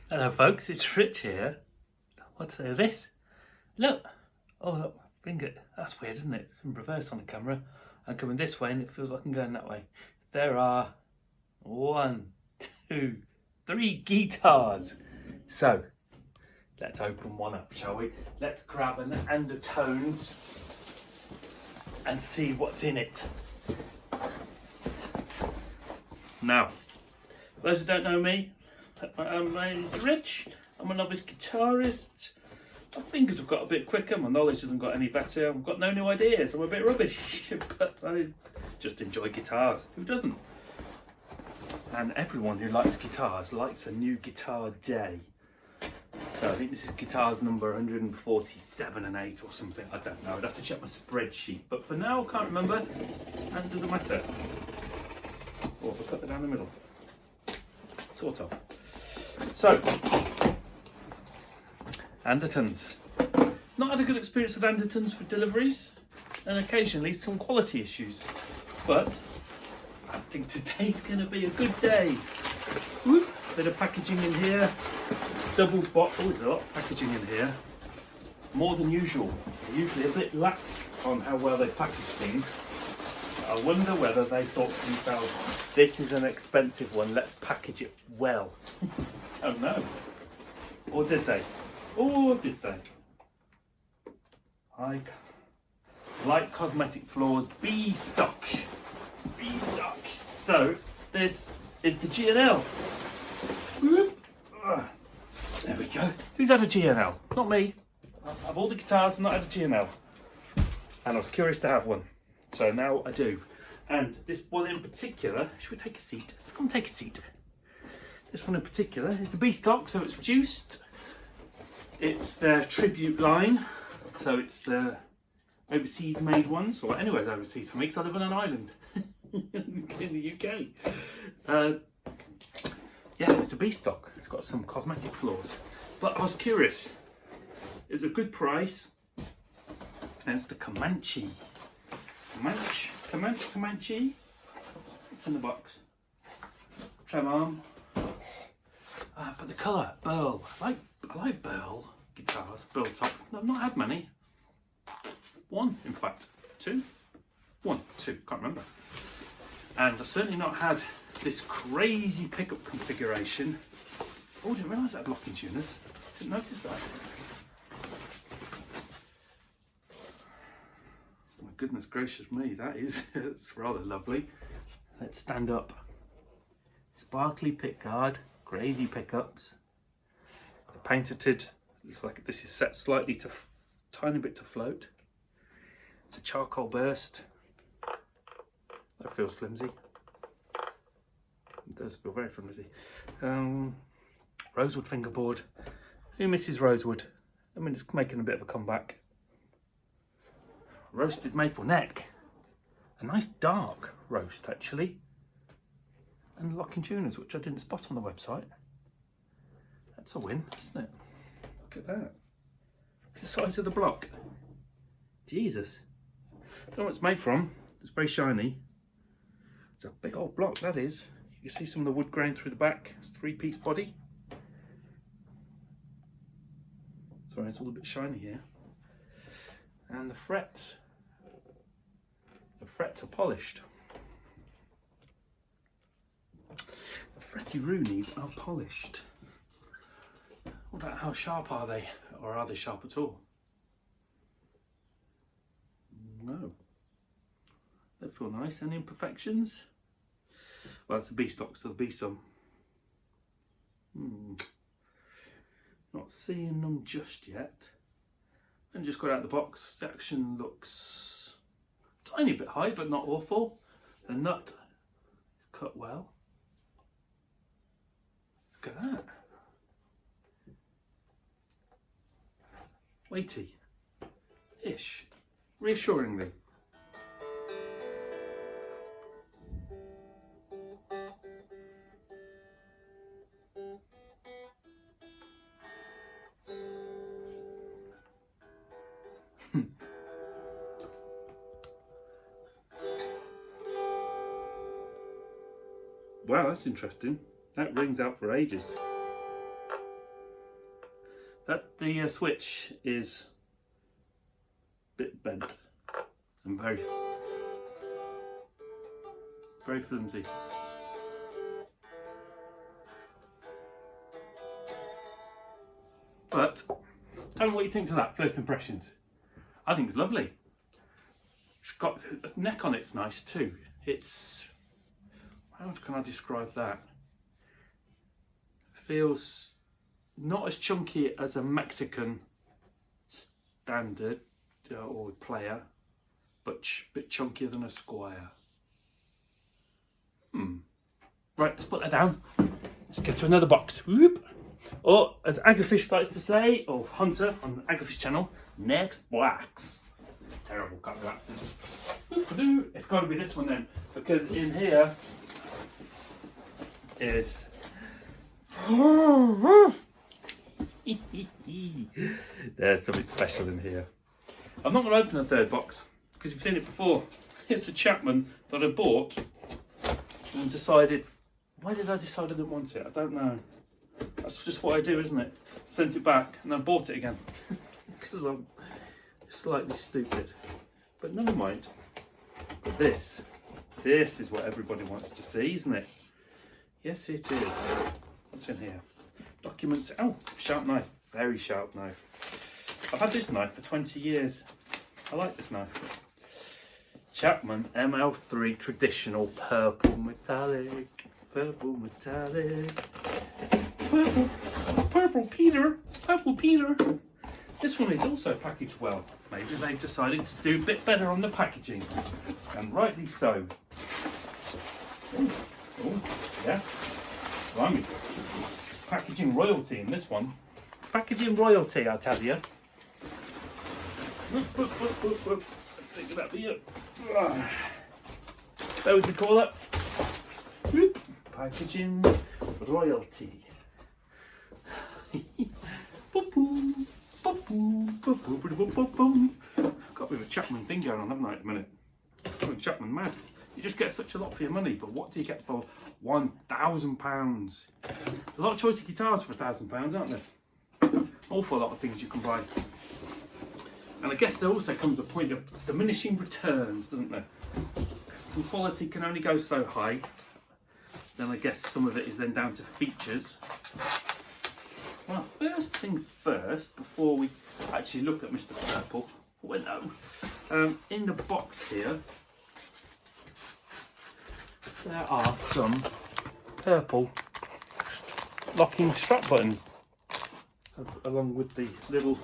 Hello folks, it's Rich here. What's this? Look! Oh, look, finger. That's weird, isn't it? It's in reverse on the camera. I'm coming this way and it feels like I'm going that way. There are 1, 2, 3 guitars. So, let's open one up, shall we? Let's grab an undertones and see what's in it. Now, for those who don't know me, my name is Rich. I'm a novice guitarist. My fingers have got a bit quicker, my knowledge hasn't got any better, I've got no new ideas, I'm a bit rubbish, but I just enjoy guitars. Who doesn't? And everyone who likes guitars likes a new guitar day. So I think this is guitars number 147 and 8 or something, I don't know, I'd have to check my spreadsheet. But for now, I can't remember, and it doesn't matter. Oh, we'll cut it down the middle. Sort of. So, Andertons. Not had a good experience with Andertons for deliveries, and occasionally some quality issues. But I think today's going to be a good day. Whoop. Bit of packaging in here. Double box. Oh, there's a lot of packaging in here. More than usual. They're usually a bit lax on how well they package things. I wonder whether they thought to themselves, this is an expensive one, let's package it well. Don't know. Or did they? Or did they? Like Cosmetic Floors B stock. B stock. So, this is the G&L. There we go. Who's had a G&L? Not me. I've all the guitars, I've not had a G&L. And I was curious to have one. So now I do. And this one in particular, should we take a seat? Come take a seat. This one in particular is the B stock, so it's reduced. It's their tribute line, so it's the overseas made ones, or anywhere's overseas for me, because I live on an island in the UK. Yeah, it's a B stock. It's got some cosmetic flaws. But I was curious. It's a good price, and it's the Comanche. Comanche. It's in the box. Chapman. But the colour, Burl. I like Burl guitars. Burl top. I've not had many. One, in fact. 2. 1, 2. Can't remember. And I've certainly not had this crazy pickup configuration. Oh, I didn't realise that had locking tuners. Didn't notice that. Goodness gracious me, that is it's rather lovely. Let's stand up. Sparkly pickguard, crazy pickups. The painted, looks like this is set slightly to tiny bit to float. It's a charcoal burst. That feels flimsy. It does feel very flimsy. Rosewood fingerboard. Who misses rosewood? I mean, it's making a bit of a comeback. Roasted maple neck. A nice dark roast actually. And locking tuners, which I didn't spot on the website. That's a win, isn't it? Look at that. It's the size of the block. Jesus. Don't know what it's made from. It's very shiny. It's a big old block, that is. You can see some of the wood grain through the back. It's a 3-piece body. Sorry, it's all a bit shiny here. And the frets are polished. The fretty roonies are polished. What about how sharp are they? Or are they sharp at all? No. They feel nice. Any imperfections? Well, it's a B stock, so there'll be some. Not seeing them just yet. And just got out of the box. The action looks a tiny bit high, but not awful. The nut is cut well. Look at that. Weighty-ish. Reassuringly. Wow, that's interesting. That rings out for ages. That the switch is a bit bent and very flimsy. But tell me what you think of that, first impressions. I think it's lovely. It's got a neck on it's nice too. It's, how can I describe that? Feels not as chunky as a Mexican standard or player, but a bit chunkier than a Squire. Right, let's put that down. Let's get to another box. Whoop. Or as Agafish likes to say, or Hunter on the Agafish channel, next box. Terrible, can't do accent. It's got to be this one then, because in here is there's something special in here. I'm not going to open a third box because you've seen it before. It's a Chapman that I bought and decided. Why did I decide I didn't want it? I don't know. That's just what I do, isn't it? Sent it back and then bought it again because I'm slightly stupid. But never mind. But this is what everybody wants to see, isn't it? Yes, it is. What's in here? Documents. Oh, sharp knife. Very sharp knife. I've had this knife for 20 years. I like this knife. Chapman ML3 traditional purple metallic. Purple metallic. Purple Peter. Purple Peter. This one is also packaged well. Maybe they've decided to do a bit better on the packaging. And rightly so. Oh, yeah. Blimey. Packaging royalty in this one. Packaging royalty, I tell you. Let's take it up here. That was the call up. Packaging royalty. Got a bit of a Chapman thing going on, haven't I, at the minute? I'm Chapman mad. You just get such a lot for your money, but what do you get for £1,000? A lot of choice guitars for £1,000, aren't there? Awful lot of things you can buy. And I guess there also comes a point of diminishing returns, doesn't there? And quality can only go so high. Then I guess some of it is then down to features. Well, first things first, before we actually look at Mr. Purple, well, no. In the box here, there are some purple locking strap buttons, along with the little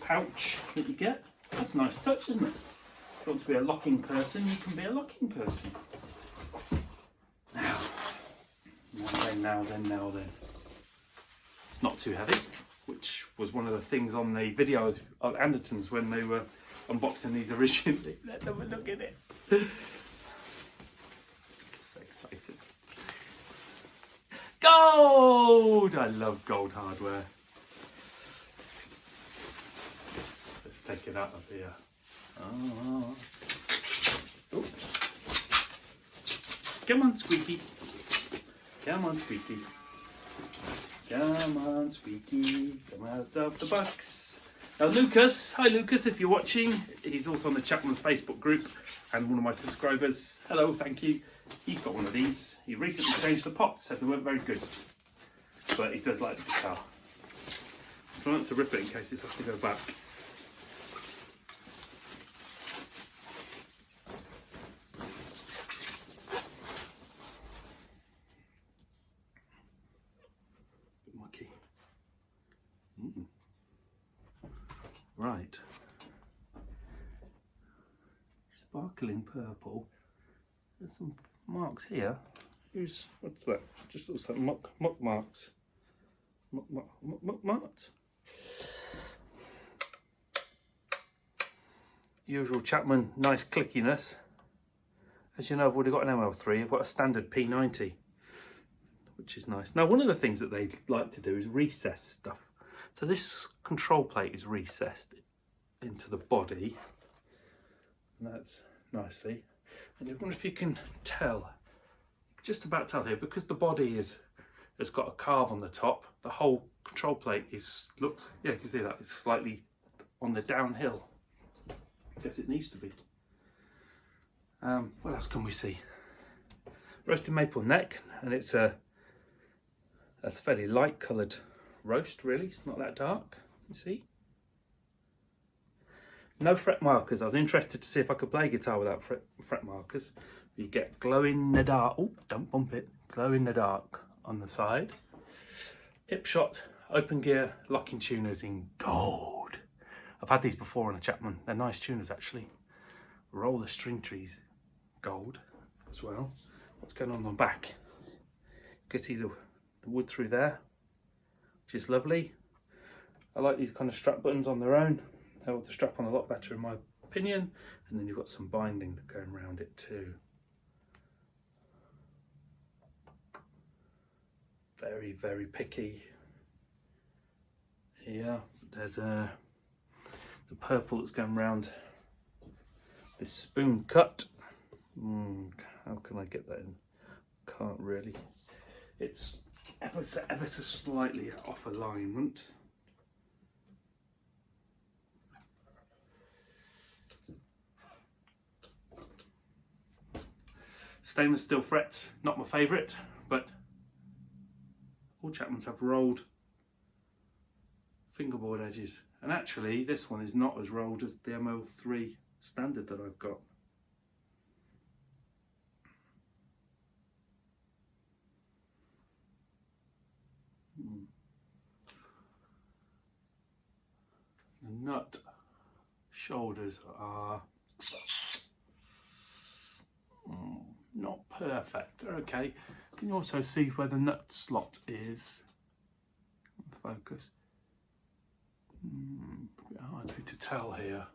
pouch that you get. That's a nice touch, isn't it? If you want to be a locking person, you can be a locking person. Now then. It's not too heavy, which was one of the things on the video of Anderton's when they were unboxing these originally. Let's have a look at it. So excited. Gold! I love gold hardware. Let's take it out of here. Oh. Oh. Come on, Squeaky. Come on, Squeaky. Come on, Squeaky. Come out of the box. Now, Lucas. Hi, Lucas, if you're watching. He's also on the Chapman Facebook group and one of my subscribers. Hello, thank you. He's got one of these. He recently changed the pots, said they weren't very good. But he does like the guitar. I'm trying not to rip it in case it has to go back. Right, sparkling purple. There's some marks here. What's that? Just looks like muck marks. Muck marks. Usual Chapman, nice clickiness. As you know, I've already got an ML3. I've got a standard P90, which is nice. Now, one of the things that they like to do is recess stuff. So this control plate is recessed into the body, and that's nicely. And I wonder if you can tell, just about tell here, because the body is has got a carve on the top. The whole control plate looks, yeah, you can see that, it's slightly on the downhill. I guess it needs to be. What else can we see? Roasted maple neck, and it's a fairly light coloured roast, really. It's not that dark, you see. No fret markers. I was interested to see if I could play guitar without fret markers. You get glow in the dark. Oh, don't bump it. Glow in the dark on the side. Hip shot, open gear, locking tuners in gold. I've had these before on a Chapman. They're nice tuners, actually. Roller string trees, gold as well. What's going on the back? You can see the wood through there, which is lovely. I like these kind of strap buttons on their own. They hold the strap on a lot better in my opinion. And then you've got some binding going around it too. Very, very picky. Here, there's the purple that's going around this spoon cut. How can I get that in? Can't really. It's ever so slightly off alignment. Stainless steel frets, not my favourite, but all Chapmans have rolled fingerboard edges. And actually, this one is not as rolled as the ML3 standard that I've got. The nut shoulders are not perfect. They're okay. Can you also see where the nut slot is? Focus. A bit hard for you to tell here.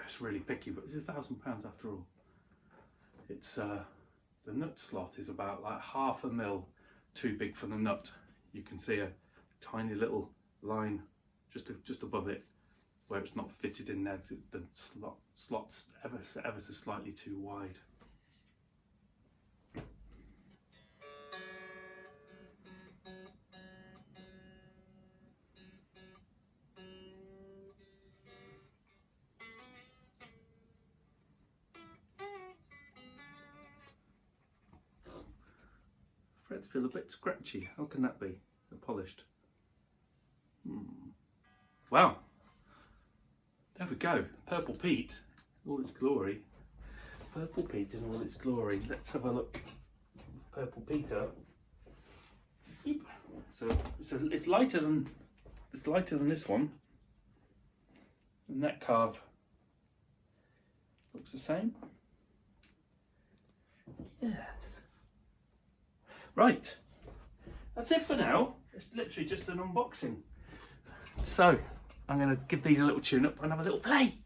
It's really picky, but it's £1,000 after all. It's the nut slot is about like ½ mm too big for the nut. You can see a tiny little line just above it where it's not fitted in there. The slot's ever so slightly too wide. Frets feel a bit scratchy. How can that be? They're polished. Wow. There we go. Purple Pete in all its glory. Purple Pete in all its glory. Let's have a look. Purple Peter. So it's lighter than this one. The neck carve looks the same. Yes. Right. That's it for now. It's literally just an unboxing. So I'm going to give these a little tune up and have a little play.